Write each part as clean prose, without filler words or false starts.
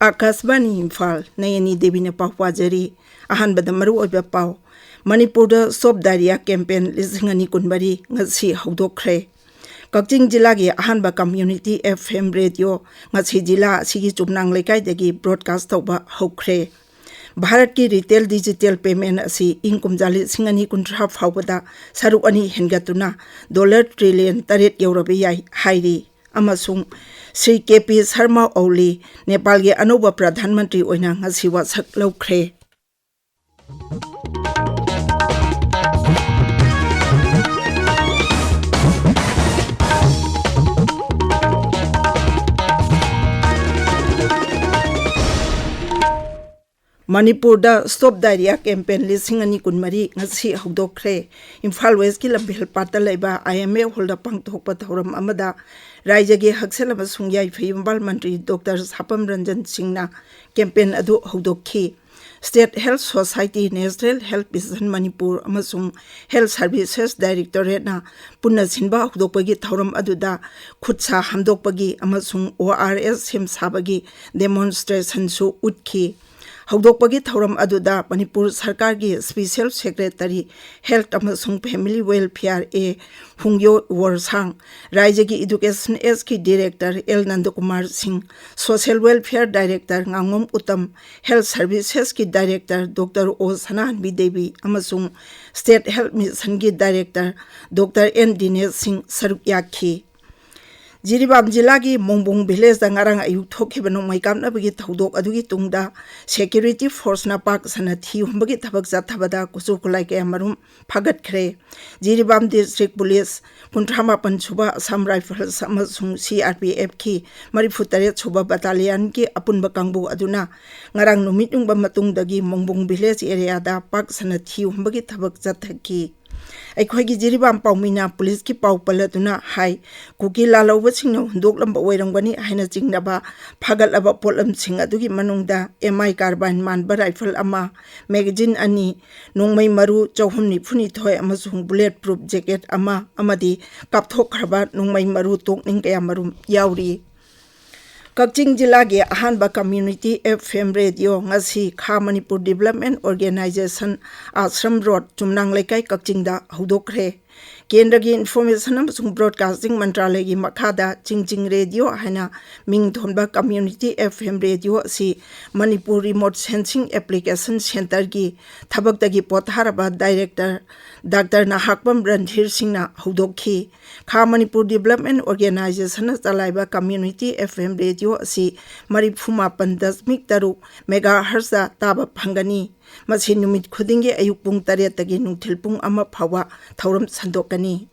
Akasbani Imphal Nayani Devi na Pawajari Ahanbada Maru Oba Paw Manipur Stop Diarrhea Campaign Lisingani Kunbari Ngasi Haudokre Kakching Jilagi Ahanba Community FM Radio Ngasi Jila Sigi Chumnang Lekai Degi Broadcast Toba Hokre Bharat ki retail digital payment asi income jali singani kuntra phawbada saruk ani hengatuna $1 trillion taret europe yai hairi amasung Sri KP Sharma Oli Nepal ge anuba Pradhan Mantri oina ngasi wa sak laukhre Manipur da Stop Diarrhea Campaign Lisingani Kunmari ngasi haudokre Imphal West ki lambhel pata laiba IMA holda pangthokpa thoram amada Raijagi Hakselaba Sungyai Fayumbal Mantri Dr. Sapam Ranjan Singna campaign adu haudokhi State Health Society National Health Mission Manipur amasung Health Services Directorate na punna sinba haudokpagi thoram aduda khutsa hamdokpagi amasung ORS him sabagi demonstration su utkhi Haudokpagi Thoram Aduda, Manipur Sarkargi Special Secretary, Health Amasung Family Welfare A. Hungyo Warsang, Raijagi Education SK Director L. Nandakumar Singh, Social Welfare Director Ngangom Uttam, Health Services ki Director Dr. O. Sananbi Devi, Amasung, State Health Mission ki Director Dr. N. Dinesh Singh Sarukyaki. Jiribam Jilagi Mongbong Village da ngarang ayuk thokibano maikam na bagi thaudok adugi tungda security force na pak sana thi humbagi thabak jathabada kusu kulai ke amarum phagat khre Jiribam District Police kuntrama panchuba Assam Rifles amasung CRPF ki marifutare chuba battalion ki apunba kangbu aduna ngarang numit ung ba matungdagi Mongbong Village area da pak sana thi humbagi thabak jathaki Aikoigi Jiribam Paumina Police ki Pau Palatuna Hai Kuki Lalawa Singno Dok Lamba Wayrangwani Haina Jingnaba Pagalaba Polam Sing Adugi Manungda MI Carbine Manba Rifle Ama Magazine Ani Nongmai Maru Chauhumni Puni Toy Amasung Bulletproof Jacket Ama Amadi Kapthok Kraba Nongmai Maru Tokning Kaya Marum Yauri Kakching Jilagi Ahanba Community FM Radio Ngasi Kha Manipur Development Organization Ashram Road Chumnang Lekai Kakching da Hudokre Kendragi Information amasung Broadcasting Mantralaya gi makhada Chingching Radio haina Ming Thonba Community FM Radio si Manipur Remote Sensing Application Center gi thabaktagi potharaba Director Dr. Nahakpam Randhir Singh na hudokhi Kha Manipur Development Organization Talaiba Community FM Radio si Marifuma Pandasmik Taruk Megahertz da taba phangani Masi numit khudingi ayuk pung taretagi nungthil pung ama phawa thauram sandokani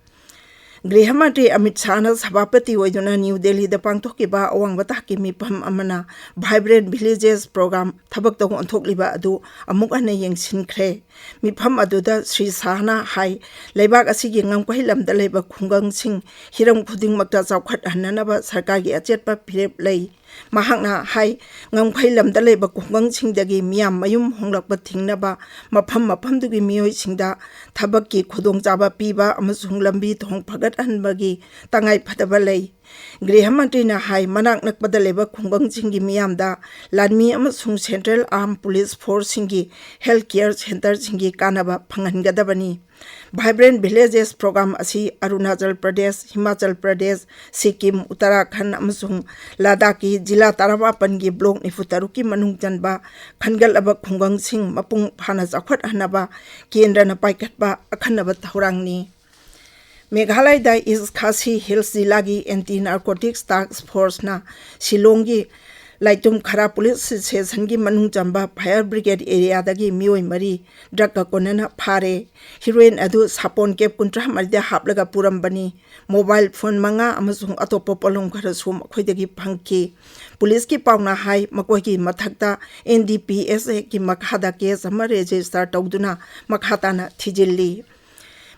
Grihamantri Amit Shah na Sabapati oiduna New Delhi da pangthokiba awangwata ki mipam amana Vibrant Villages program thabak tong onthokliba adu amuk ana yengsinkhre mipam aduda Sri Sahna Hai leibak asigi ngamkai lamda leiba khungang sing hiram khuding makta chawkhat hananaba sarkar gi achetpa phirep lei Mahakna Hai ngamkai lamda leiba khungang singdagi miyam mayum honglakpa thingnaba mafam dugi miyoi singda thabak ki khudong chaba piba amasung lambi thong phagat anbagi tangai phataba lei Grihamantri na Hai manak nakpada leba khungang singi miyamda lanmi amasung Central Armed Police Force singi Healthcare Center singi kanaba phangangadabani Vibrant Villages program asi Arunachal Pradesh Himachal Pradesh Sikkim Uttarakhand amasung Ladakh Jila Tarawapan gi block nifutaruki manung janba khangal aba khungang sing mapung phana chakhwat hanaba kendra na paikatba akhanaba thorangni Meghalaya da is Khasi Hills Jilagi Anti-Narcotics Task Force na Shillongi Laitum Khara Police Station gi manung jamba Fire Brigade area dagi mioi mari drug ka konana phare heroin adu sapon kep kuntra marida haplaga purambani mobile phone manga amasung atopo polong khara sum khoidagi phangki Police ki pauna hai makoi ki mathakta NDPS ki makhada case ama register tawduna makhata na thijilli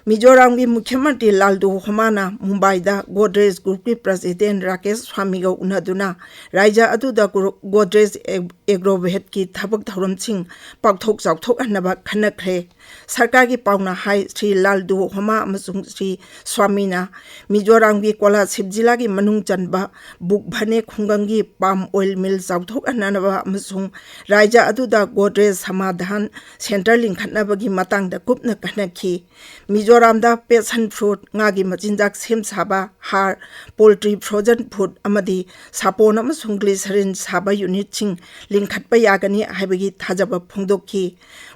Mizoram की मुख्यमंत्री लालदू हमाना मुंबई दा Godrej group की president Rakesh स्वामी का उन्नदुना राज्य अदुदा गोदरेज एग्रोवेट की थबक थौरम सिंह पाक्थोक चाउथोक हनबा खनखरे सरकार की पावना हाई श्री लालदू हमा अमसुंग श्री स्वामीना मिजोराम की कोलासिब जिला की मनुंग चनबा बुक भने खुंगंग की पाम ऑयल मिल चाउथोक हनबा अमसुंग राज्य अदुदा गोदरेज समाधान सेंटर लिंखनबगी मतंग दा कुपना कनखी मिजोरामदा पेसन फ्रूट ngaगी मचिंजाक सेम साबा हार पोल्ट्री फ्रोजन फूड अमदी सापोन अमसुंग ग्लिसरीन साबा यूनिट सिंग लिंखटपा यागनी हाइबगी थाजब फोंदोखी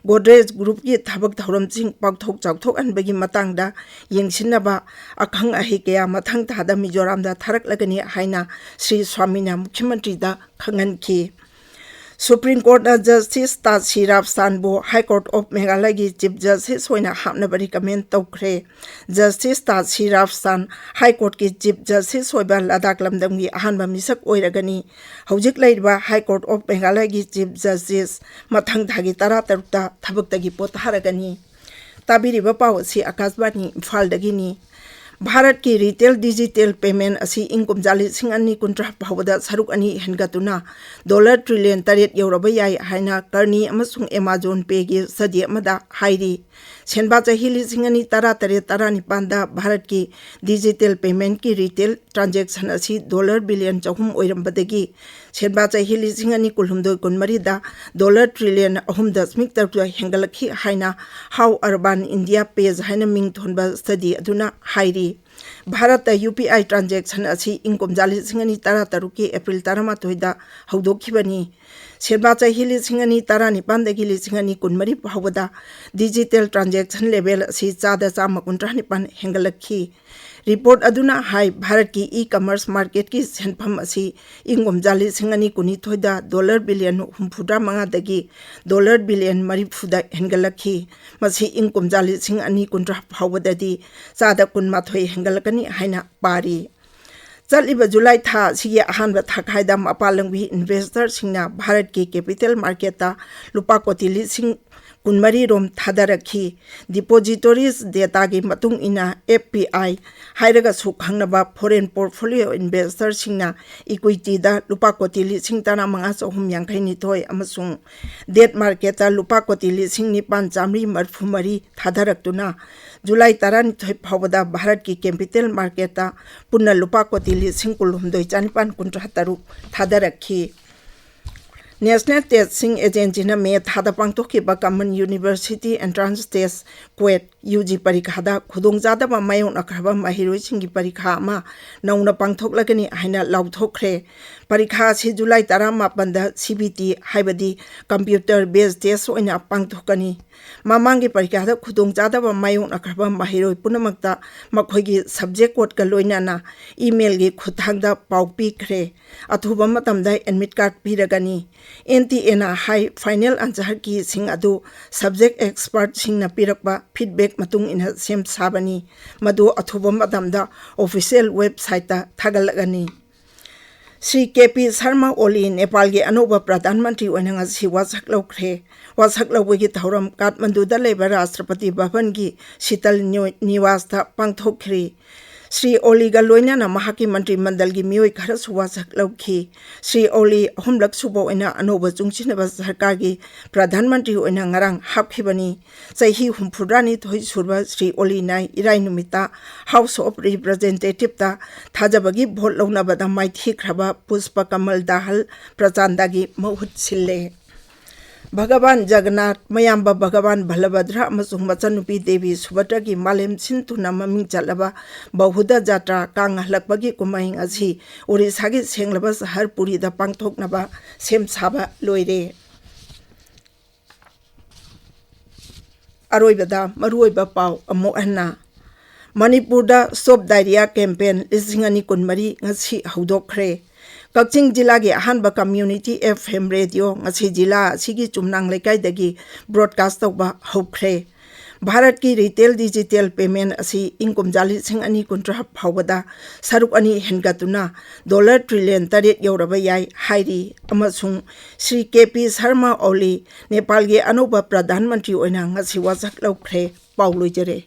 गोदरेज ग्रुप की थबक थौरम सिंग पाक्थोक चाउथोक अनबगी मतंगदा यंगसिनबा अखंग अहि कया मथंग थादा मिजोरामदा थरक लगनी हाइना श्री स्वामीना मुख्यमंत्री दा खंगनखी सुप्रीम कोर्ट जस्टिस तासीराफ सानबो हाई कोर्ट ऑफ मेघालय की चीफ जस्टिस होना हापनब रिकमेंड तौखरे जस्टिस तासीराफ सान हाई कोर्ट की चीफ जस्टिस होइबा लदाख लमदम की अहानबा मिसक ओइरगनी हौजिक लैरबा हाई कोर्ट ऑफ मेघालय की चीफ जस्टिस मथंग थागी 13 थबक्तगी पोथारगनी ताबिरिबा पाव सी आकाशवाणी इम्फालदगिनी भारत की रिटेल डिजिटल पेमेंट असी इंकुम जाली सिंह अन्नी कुंट्रा फावदा सरुक अन्नी हेनगतुना $1 ट्रिलियन तरेट यौरबा याई हाइना करनी अमसुंग एमाजोन पे की सदी अमदा हाइरी सेनबा चाही लिसिंग अन्नी 13 दा भारत की डिजिटल पेमेंट की रिटेल ट्रांजेक्शन असी $1 बिलियन चहुम ओइरंबदगी सेनबा चाही लिसिंग अन्नी कुलहुमदोय कुनमरी दा $1 ट्रिलियन अहुम दशमिक तरु हेंगलखी हाइना हाउ अर्बन इंडिया पेज हाइना मिंग थोनबा स्टडी अदुना हाइरी भारत UPI ट्रांजेक्शन असी इंकुम जाली सिंगनी 13 की अप्रैल 13 हौदोखिबनी सेनबा चाही लिसिंग अन्नी 19 दगी लिसिंग अन्नी कुनमरी फावदा डिजिटल ट्रांजेक्शन लेवल असी 159 हेंगलखी रिपोर्ट अदुना हाई भारत की ई कॉमर्स मार्केट की सेनफम असी इंगुम जाली सिंगनी कुनीथोइदा $1 बिलियन 65 दगी $1 बिलियन 40 हेंगलखी मसी इंगुम जाली सिंग अन्नी कुंट्रा फावददी 112 हेंगलकनी हाइना पारी चलिब जुलाई था सिगी अहानबा थाखाइदा मपालंगबी इन्वेस्टर सिंगना भारत की कैपिटल मार्केटा लुपा कोटी लिसिंग कुनमरी रोम थादरखी डिपोजिटोरीज डेटा की मतुंग इना FPI हाइरगा सुखंगनबा फॉरेन पोर्टफोलियो इन्वेस्टर सिंगना इक्विटी दा लुपा कोटी लिसिंग 15,952 अमसुंग डेट मार्केटा लुपा कोटी लिसिंग 9,934 थादरक्तुना जुलाई 12 फावदा भारत की कैपिटल मार्केटा पुनः लुपा कोटी लिसिंग 9,973 थादरखी नेशनल टेस्टिंग एजेंसी ने मे थादा पांगथोखिबा common university entrance test CUET UG परीक्षा खुदोंजादब मायोनखरबा महिरोइसिंगी परीक्षा अमा नौना पांगथोकलगनी हाइना लाउथोखरे परीक्षा से जुलाई 19 CBT हाइबदी कंप्यूटर बेस्ड टेस्ट ओइना पांगथोकनी ममांगी परीक्षा खुदोंजादब मायोनखरबा महिरोइ पुनमक्ता मखोइगी सब्जेक्ट कोड का लोइनाना ईमेल की खुथांगदा पाउ पीखरे अथुबा मतमदा एडमिट कार्ड पीरगनी NTA हाई फाइनल आंसर की सिंग अदु सब्जेक्ट एक्सपर्ट सिंग पीरकबा फीडबैक मतुंग इन सेम साबनी मदु अथुबा मतमदा ऑफिशियल वेबसाइट थागलगनी श्री KP शर्मा ओली नेपाल के अनोबा प्रधानमंत्री ओनंगसी वासक लौखरे वासक लौबगी थौरम काठमांडूदा लेबा राष्ट्रपति भवन की शीतल निवास पांगथोखरी श्री ओली का लोइना महाकी मंत्रिमंडल की मियोय खर सुवासक लौखी श्री ओली अहुमलक सुबो ओइना अनोबा चुंगचिनबा सरकार की प्रधानमंत्री ओइना ngarang हापखिबनी चही 64 सुरबा श्री ओली नाय इराय नुमिता हाउस ऑफ रिप्रेजेंटेटिव ता थाजबगी भोट लौनबदा माइथिख्रबा पुष्प कमल दाहल प्रचंडगी महुत सिल्ले भगवान जगन्नाथ मयाम्बा भगवान बलभद्र अमसुंग मचनुपी देवी सुभद्रा की मालेम सिंथुना ममिंग चलबा बहुदा जात्रा कांग हलकबगी कुमाइंग असी ओडिशा की सेंगलबा शहर पुरी दा पांगथोकनबा सेम साबा लोइरे अरोइबदा मरुइबा पाव अमो अन्ना मणिपुर दा स्टॉप डायरिया कैंपेन 2023 ngasi हौदोखरे कक्चिंग जिला की अहानबा कम्युनिटी FM रेडियो ngasi जिला सिगी चुमनांग लेकाइदगी ब्रॉडकास्ट तौबा हौखरे भारत की रिटेल डिजिटल पेमेंट असी इंकुम जाली सिंग अनि कुंट्रा फावदा सरुक अनि हेनगतुना $1 ट्रिलियन तरेट यौरबा याई हाइरी अमसुंग श्री KP शर्मा ओली नेपाल के अनोबा प्रधानमंत्री ओइना ngasi वासक लौखरे पाउलोइजरे।